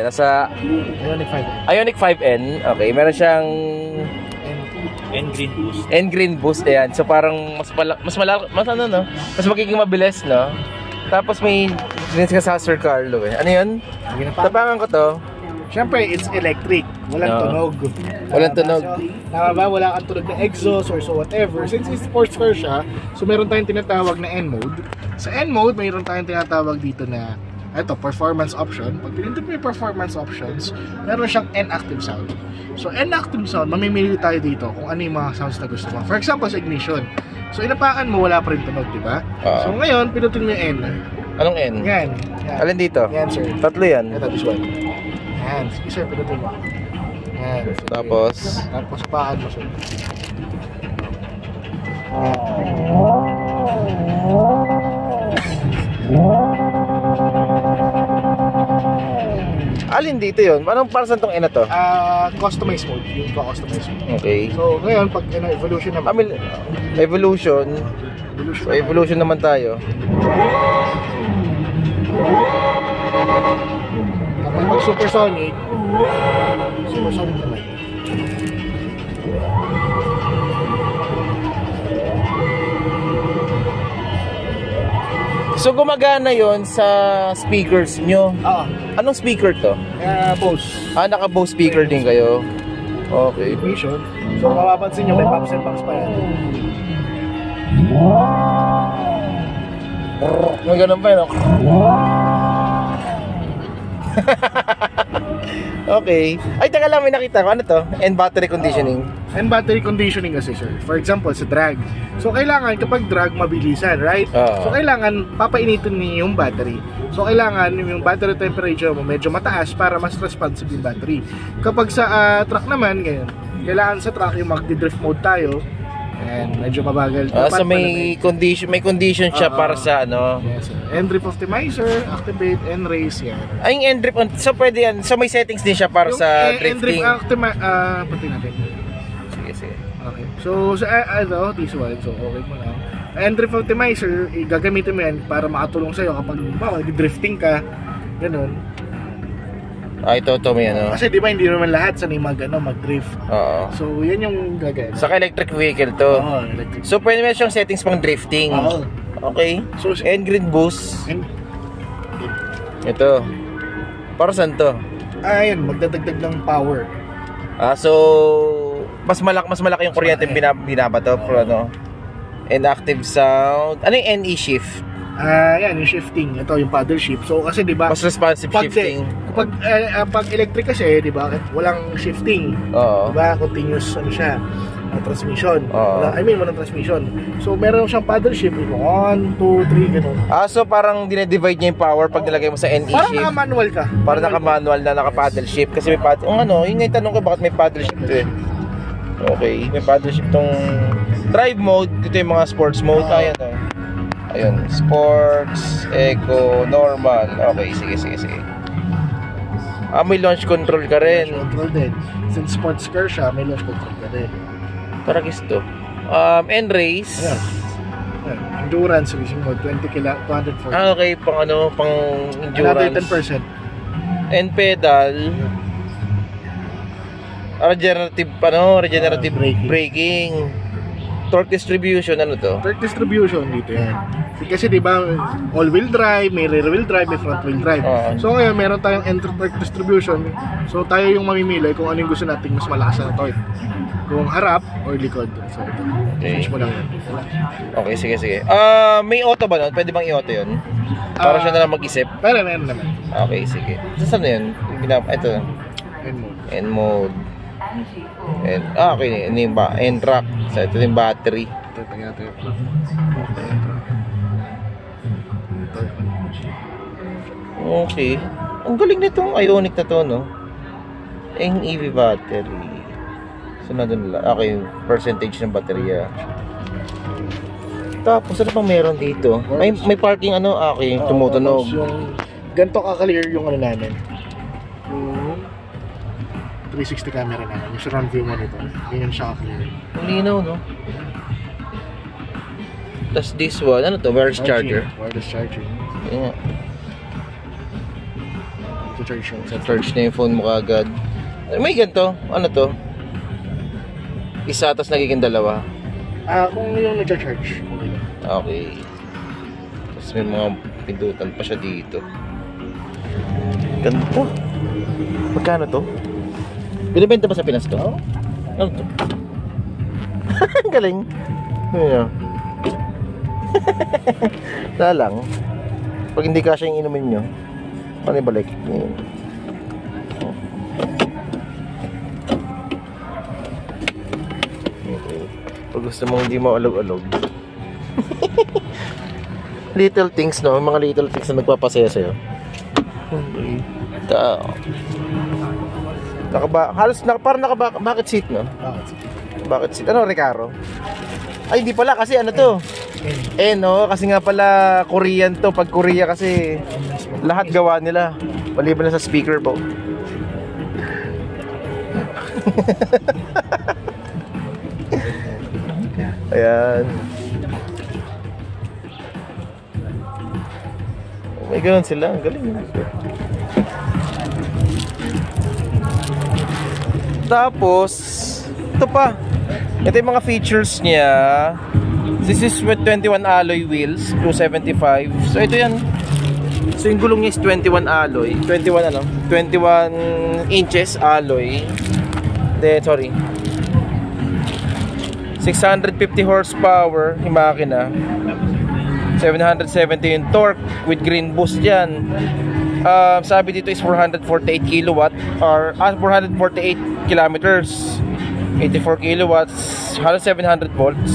Nasa Ioniq 5N. Ioniq 5N. Okay, meron siyang N-Green Boost. Ayan. So parang mas ano, no? Mas magiging mabilis, no? Tapos may dinis ka sa Sir Carlo eh. Ano yun? Tapangan ko to. Siyempre, it's electric. Walang tunog. Walang tunog. Tama ba? Wala kang tunog na exhaust or so whatever. Since it's sports car siya, so meron tayong tinatawag na N-mode. Sa N-mode, mayroon tayong tinatawag dito na performance option. Pag pinindot mo yung performance options, meron siyang N-active sound. So, N-active sound, mamimili tayo dito kung ano yung mga sounds na gusto mo. For example, sa ignition. So, inapakan mo, wala pa rin tunog, di ba? So, ngayon, pinutin mo yung N. Anong N? Yan. Alin dito? Yan, sir. Tatlo yan. Ito, this one. Yan. Sige, sir, pinutin mo. Yan. Sige. Tapos, pakan mo, sir. alin dito yun? Anong para saan tong N na to? Customize mode. Yung customize mode. Okay. So, ngayon, pag evolution naman. Evolution. So, evolution naman tayo. Kapag mag supersonic naman. So gumagana yon sa speakers nyo? Oo. Anong speaker to? Bose. Naka-Bose speaker din kayo? Okay. Vision. So mapapansin nyo may pops and bangs pa yan. May ganun pa yun. Okay. Ay, taga lang, may nakita ko. Ano to? And battery conditioning. And battery conditioning kasi, sir. For example, sa drag. So, kailangan kapag drag, mabilisan, right? So, kailangan papainitin niyo yung battery. So, kailangan yung battery temperature mo medyo mataas para mas responsive yung battery. Kapag sa truck naman, ngayon, kailangan sa truck yung magdi-drift mode tayo. And medyo mabagal. So may condition siya para sa ano. Yes, sir. N-drift optimizer, activate, N-race yan. Ay, yung N-drift, so pwede yan. So may settings din siya para yung sa drifting. Yung N-drift pati natin. Sige. Okay. So sa this one, so okay mo lang. N-drift optimizer, gagamitin mo yan para makatulong sa'yo kapag drifting ka. Ganun. Ito may ano. Kasi di ba hindi naman lahat sanay mag-drift. Oo. So yan yung gagawin. Sa electric vehicle to. Oo, electric. So pwede mo siyang settings pang drifting. Oo. Okay. So N-Green Boost. Ito. Para saan to? Ayun, magdadagdag ng power. So mas malaki yung kuryente binabato for ano. Inactive sound. Ano yung NE shift? Yan, yung shifting. Ito yung paddle shift. So kasi 'di ba? Mas responsive shifting. Pag electric kasi, 'di ba? Walang shifting. Oo. 'Di ba? Continuous siya. Transmission. Walang transmission. So meron siyang paddle shift. 1, 2, 3 ganun. So parang dinedivide niya yung power pag nilagay mo sa NE shift. Parang naka-manual ka. Parang naka-manual na naka-paddle shift kasi may paddle. Yun nga yung tanong ko, bakit may paddle shift eh. Okay, may paddle shift tong drive mode. Dito yung mga sports mode. Ayun, sports, eco, normal. Okay, sige. May launch control ka rin. Launch control din. Since sports car siya, may launch control ka rin. Taragis to. N-race. Ayan. Endurance racing mode, 240. Okay, pang endurance. Another 10%. And pedal. Regenerative braking. Torque distribution, ano to? Torque distribution dito yan. Kasi di ba all-wheel drive, may rear-wheel drive, may front-wheel drive. So ngayon meron tayong torque distribution. So tayo yung mamimili kung ano yung gusto nating mas malakas na torque. Kung harap or likod. So ito. Change mo lang yan. Okay, sige. May auto ba nun? Pwede bang i-auto yun? Para siya na lang mag-isip? Pero meron naman. Okay, sige. Saan na yun? Ito. N-mode. Okay, ano yung N-track. So, ito yung battery. Okay. Ang galing nitong Ioniq na to, no? Ang EV battery. So, nandun lang. Okay, percentage ng baterya. Tapos, ano pang meron dito? May parking okay, tumutunog. Ganito ka-clear yung namin. 360 camera naman, yung surround view mo nito. Ganyan siya ka-clear. Ang linaw, no? Tapos this one, ano to? Wireless charger? Wireless charging. Yeah. Ito charge yung cellphone. Charge na yung phone mo kagad. May ganito. Ano to? Isa tapos nagiging dalawa. Kung yung nag-charge. Okay. Tapos may mga pindutan pa siya dito. Ganito. Magkano to? Binibenta ba sa Pinas to? Oo. Ano to? Ang galing. Ano lang. Pag hindi kasya yung inumin nyo, ano ibalik? Pag gusto mong hindi mo alog-alog. Little things, no? Mga little things na nagpapasaya sa'yo. Parang naka-bucket seat, no? Bucket seat. Ano, Recaro? Ay, hindi pala kasi ano to? No? Kasi nga pala Korean to. Pag Korea kasi lahat gawa nila. Maliban na sa speaker po. Ayan. May ganun sila. Ang galing. Tapos, ito pa. Ito yung mga features niya. This is with 21 alloy wheels, 275. So ito yan. So yung gulong niya is 21 alloy. 21 ano? 21 inches alloy. Sorry. 650 horsepower yung makina. 770 yung torque with green boost yan. Sabi dito is 448 kilowatt or 448 kilometers, 84 kilowatts, halos 700 volts.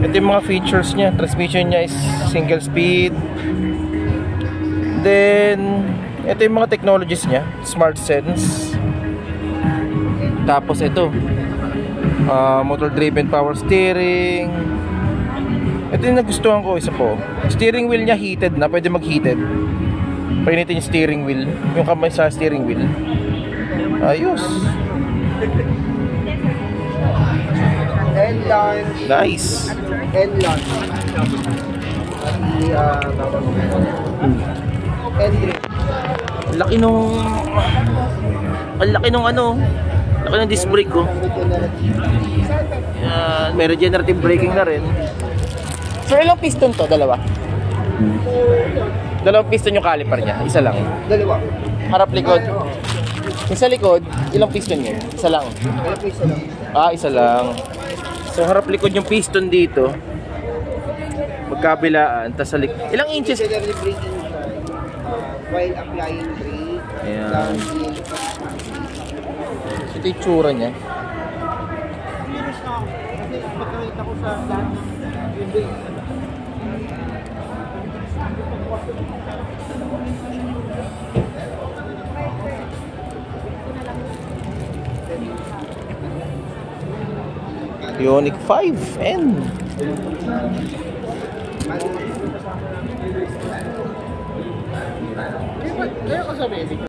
Ito yung mga features niya. Transmission niya is single speed. Then ito yung mga technologies niya, Smart Sense. Tapos ito motor driven power steering. Ito yung nagustuhan ko, isa po. Steering wheel niya heated na, pwede mag-heated. Painitin yung steering wheel, yung kamay sa steering wheel. Ayos. Nice. Laki nung ano, laki ng disc brake ko. May regenerative braking na rin. So ilang piston to? Dalawa? Dalawang piston yung caliper niya? Isa lang? Dalawa. Harap likod? Yung sa likod, ilang piston niya? Isa lang? Isa lang. Isa lang. So harap likod yung piston dito. Magkabilaan. Tas sa likod. Ilang inches? Regenerative braking while applying brake. Ayan. Ito yung tsura niya. Pagkakita ko sa lahat ng Ioniq 5N. Kaya ka sa basic.